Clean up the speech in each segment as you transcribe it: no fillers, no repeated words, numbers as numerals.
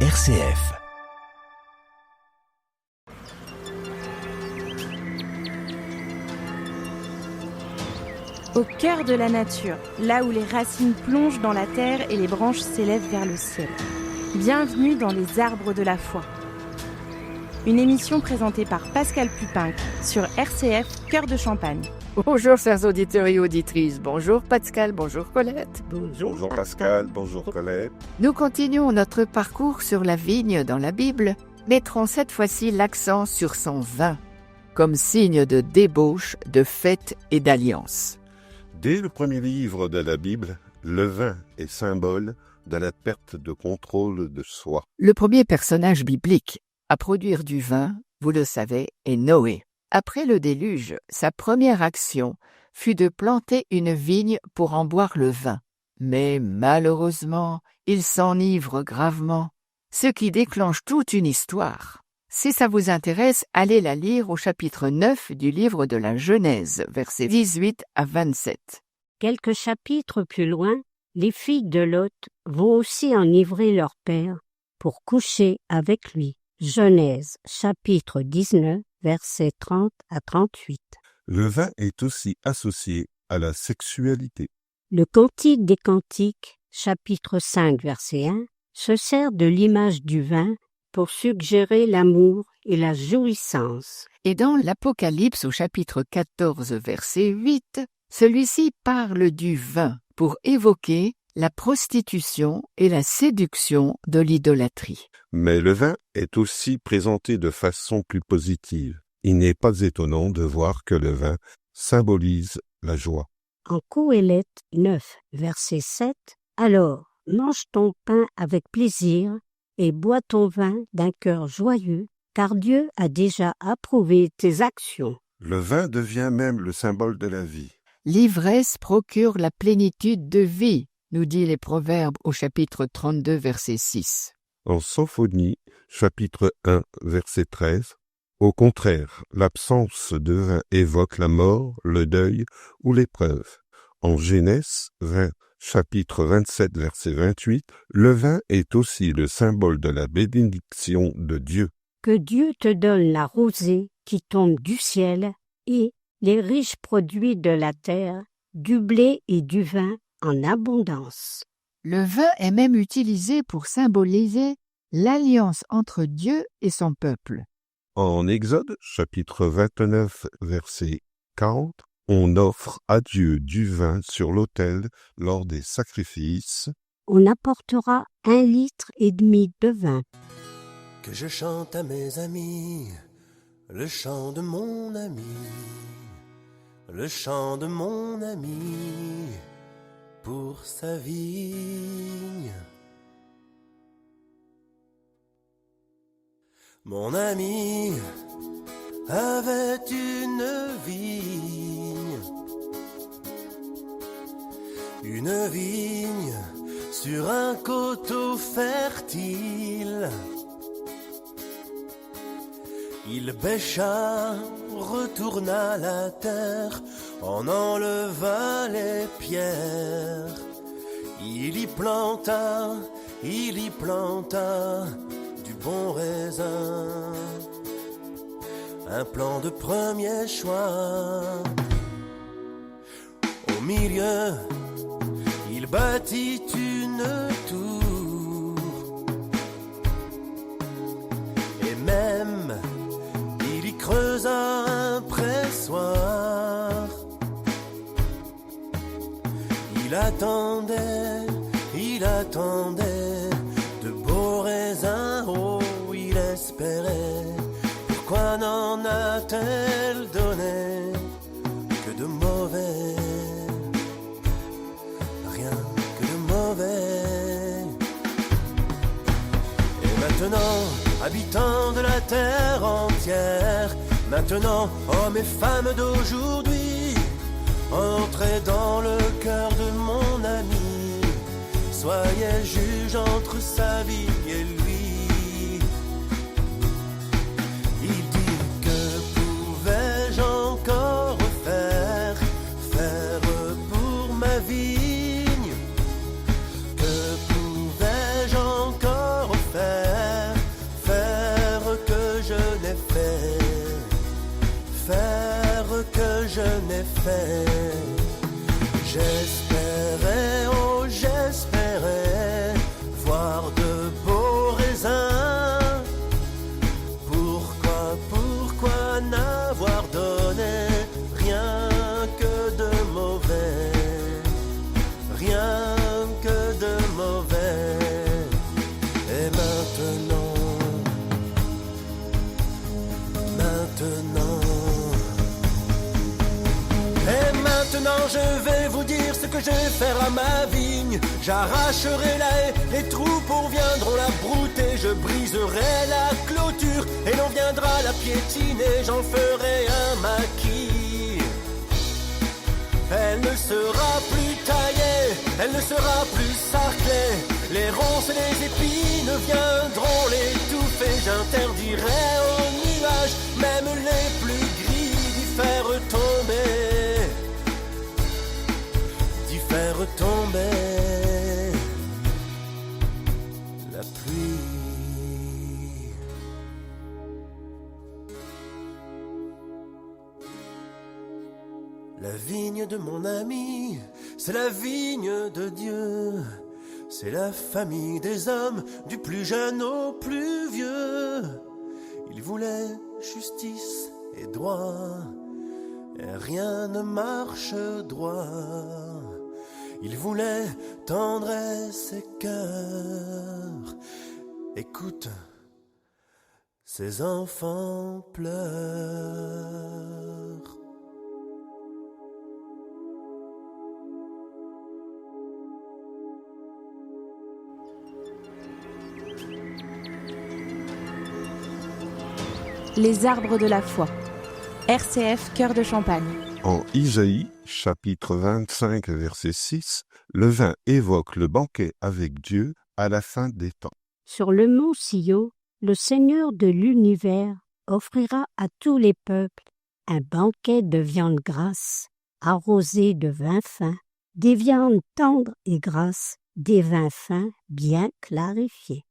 RCF. Au cœur de la nature, là où les racines plongent dans la terre et les branches s'élèvent vers le ciel. Bienvenue dans les arbres de la foi. Une émission présentée par Pascal Pupinck sur RCF Cœur de Champagne. Bonjour chers auditeurs et auditrices, bonjour Pascal, bonjour Colette. Bonjour Pascal, bonjour Colette. Nous continuons notre parcours sur la vigne dans la Bible, mettrons cette fois-ci l'accent sur son vin, comme signe de débauche, de fête et d'alliance. Dès le premier livre de la Bible, le vin est symbole de la perte de contrôle de soi. Le premier personnage biblique à produire du vin, vous le savez, est Noé. Après le déluge, sa première action fut de planter une vigne pour en boire le vin. Mais malheureusement, il s'enivre gravement, ce qui déclenche toute une histoire. Si ça vous intéresse, allez la lire au chapitre 9 du livre de la Genèse, versets 18 à 27. Quelques chapitres plus loin, les filles de Lot vont aussi enivrer leur père pour coucher avec lui. Genèse, chapitre 19, versets 30 à 38. Le vin est aussi associé à la sexualité. Le Cantique des Cantiques, chapitre 5, verset 1, se sert de l'image du vin pour suggérer l'amour et la jouissance. Et dans l'Apocalypse au chapitre 14, verset 8, celui-ci parle du vin pour évoquer la prostitution et la séduction de l'idolâtrie. Mais le vin est aussi présenté de façon plus positive. Il n'est pas étonnant de voir que le vin symbolise la joie. En Qoéleth 9, verset 7, « Alors, mange ton pain avec plaisir et bois ton vin d'un cœur joyeux, car Dieu a déjà approuvé tes actions. » Le vin devient même le symbole de la vie. L'ivresse procure la plénitude de vie, nous dit les Proverbes au chapitre 32, verset 6. En Symphonie, chapitre 1, verset 13, au contraire, l'absence de vin évoque la mort, le deuil ou l'épreuve. En Genèse 20, chapitre 27, verset 28, le vin est aussi le symbole de la bénédiction de Dieu. Que Dieu te donne la rosée qui tombe du ciel et les riches produits de la terre, du blé et du vin en abondance. Le vin est même utilisé pour symboliser l'alliance entre Dieu et son peuple. En Exode, chapitre 29, verset 40, on offre à Dieu du vin sur l'autel lors des sacrifices. On apportera 1,5 litre de vin. Que je chante à mes amis le chant de mon ami, le chant de mon ami pour sa vigne. Mon ami avait une vigne sur un coteau fertile. Il bêcha, retourna la terre, en enleva les pierres. Il y planta du bon raisin, un plan de premier choix. Au milieu, il bâtit une tour, et même il y creusa un pressoir. Il attendait de beaux raisins, oh, il espérait. Pourquoi n'en a-t-elle donné que de mauvais? Rien que de mauvais. Et maintenant, habitants de la terre entière, maintenant, hommes et femmes d'aujourd'hui, entrez dans le cœur de mon ami. Soyez juge entre sa vie et lui. Il dit que pouvais-je encore faire pour ma vigne? Que pouvais-je encore faire mauvais. J'espérais, oh j'espérais voir de beaux raisins. Pourquoi n'avoir donné rien que de mauvais, rien que de mauvais. Et maintenant, je vais vous dire ce que je vais faire à ma vigne. J'arracherai la haie, les troupeaux viendront la brouter. Je briserai la clôture et l'on viendra la piétiner. J'en ferai un maquis. Elle ne sera plus taillée, elle ne sera plus sarclée. Les ronces et les épines viendront l'étouffer. J'interdirai aux nuages, même les plus gris, d'y faire tomber la pluie. La vigne de mon ami, c'est la vigne de Dieu. C'est la famille des hommes, du plus jeune au plus vieux. Il voulait justice et droit, et rien ne marche droit. Il voulait tendresse et cœur. Écoute, ses enfants pleurent. Les arbres de la foi. RCF Cœur de Champagne. En Isaïe, chapitre 25, verset 6, le vin évoque le banquet avec Dieu à la fin des temps. Sur le mont Sion, le Seigneur de l'univers offrira à tous les peuples un banquet de viande grasse, arrosé de vin fin, des viandes tendres et grasses, des vins fins bien clarifiés.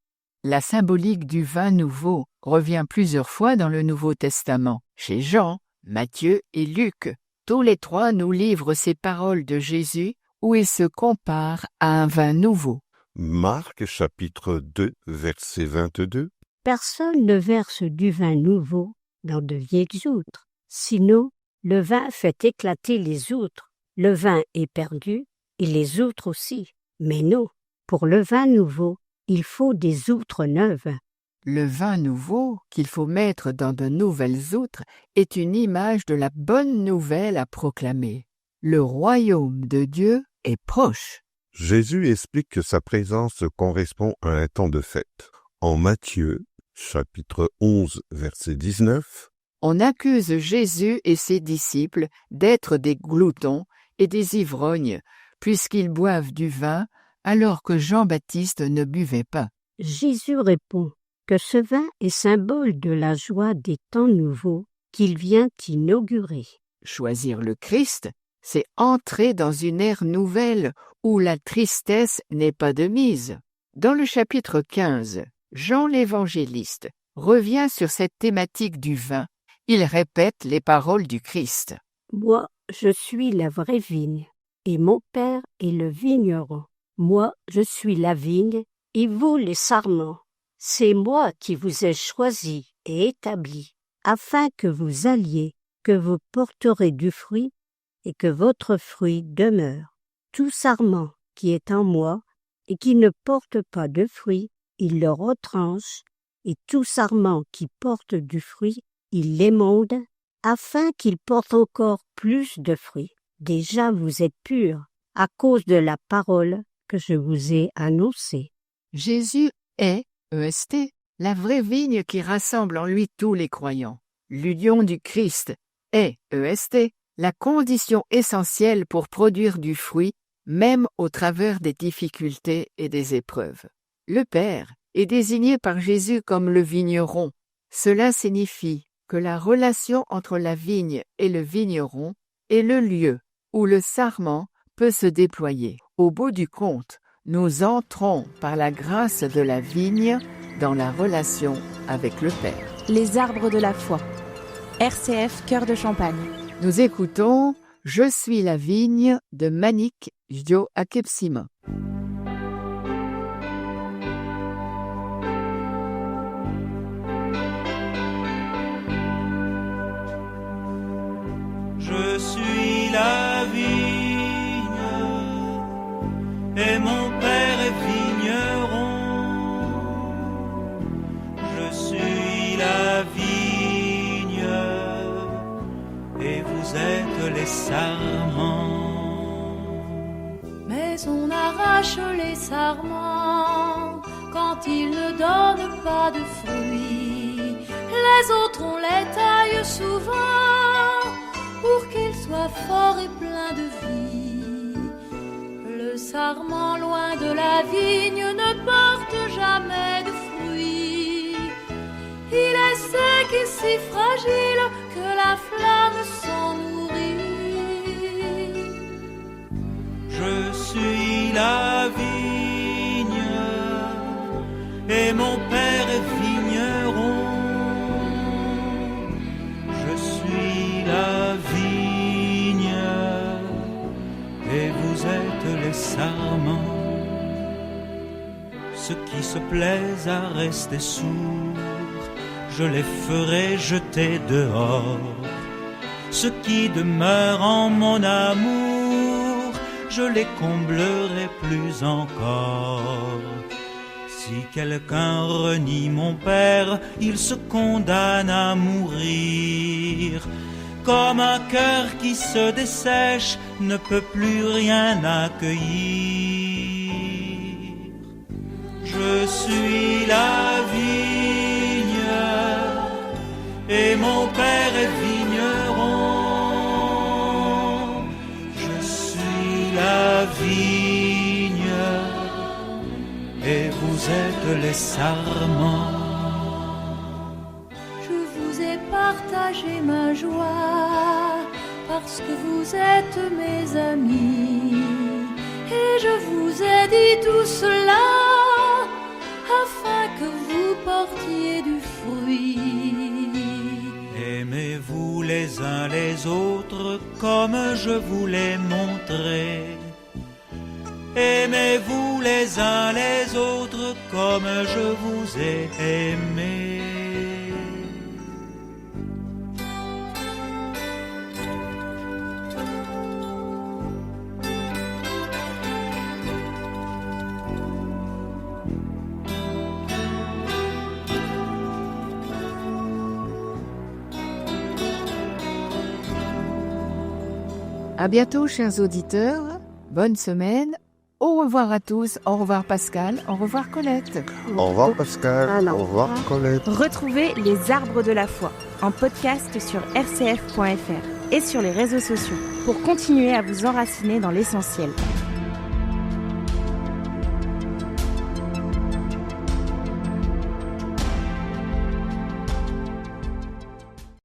La symbolique du vin nouveau revient plusieurs fois dans le Nouveau Testament, chez Jean, Matthieu et Luc. Tous les trois nous livrent ces paroles de Jésus où il se compare à un vin nouveau. Marc, chapitre 2, verset 22. Personne ne verse du vin nouveau dans de vieilles outres. Sinon, le vin fait éclater les outres. Le vin est perdu et les outres aussi. Mais non, pour le vin nouveau, il faut des outres neuves. Le vin nouveau qu'il faut mettre dans de nouvelles outres est une image de la bonne nouvelle à proclamer. Le royaume de Dieu est proche. Jésus explique que sa présence correspond à un temps de fête. En Matthieu, chapitre 11, verset 19, on accuse Jésus et ses disciples d'être des gloutons et des ivrognes, puisqu'ils boivent du vin alors que Jean-Baptiste ne buvait pas. Jésus répond que ce vin est symbole de la joie des temps nouveaux qu'il vient inaugurer. Choisir le Christ, c'est entrer dans une ère nouvelle où la tristesse n'est pas de mise. Dans le chapitre 15, Jean l'Évangéliste revient sur cette thématique du vin. Il répète les paroles du Christ. « Moi, je suis la vraie vigne, et mon Père est le vigneron. Moi, je suis la vigne, et vous les sarments. C'est moi qui vous ai choisi et établi, afin que vous alliez, que vous porterez du fruit, et que votre fruit demeure. Tout sarment qui est en moi, et qui ne porte pas de fruit, il le retranche, et tout sarment qui porte du fruit, il l'émonde, afin qu'il porte encore plus de fruits. Déjà vous êtes purs, à cause de la parole que je vous ai annoncée. » Jésus est, EST, la vraie vigne qui rassemble en lui tous les croyants. L'union du Christ est, EST, la condition essentielle pour produire du fruit, même au travers des difficultés et des épreuves. Le Père est désigné par Jésus comme le vigneron. Cela signifie que la relation entre la vigne et le vigneron est le lieu où le sarment peut se déployer. Au bout du compte, nous entrons par la grâce de la vigne dans la relation avec le Père. Les arbres de la foi. RCF Cœur de Champagne. Nous écoutons Je suis la vigne de Manik Joakepsima. Je suis la vigne et mon père est vigneron. Je suis la vigne et vous êtes les sarments. Mais on arrache les sarments quand ils ne donnent pas de fruits. Les autres on les taille souvent pour qu'ils soient forts et pleins de vie. Le sarment loin de la vigne ne porte jamais de fruits. Il est sec et si fragile que la flamme s'en nourrit. Je suis la vigne et mon père est vigneron. Je suis la vigne et vous êtes les sarments. Ceux qui se plaisent à rester sourds, je les ferai jeter dehors. Ceux qui demeurent en mon amour, je les comblerai plus encore. Si quelqu'un renie mon père, il se condamne à mourir. Comme un cœur qui se dessèche ne peut plus rien accueillir. Je suis la vigne et mon père est vigneron. Je suis la vigne et vous êtes les sarments. Je vous ai partagé ma joie parce que vous êtes mes amis. Et je vous ai dit tout cela afin que vous portiez du fruit. Aimez-vous les uns les autres comme je vous l'ai montré. Aimez-vous les uns les autres comme je vous ai aimé. À bientôt, chers auditeurs. Bonne semaine. Au revoir à tous. Au revoir Pascal. Au revoir Colette. Au revoir Pascal. Au revoir Colette. Retrouvez Les Arbres de la Foi en podcast sur rcf.fr et sur les réseaux sociaux pour continuer à vous enraciner dans l'essentiel.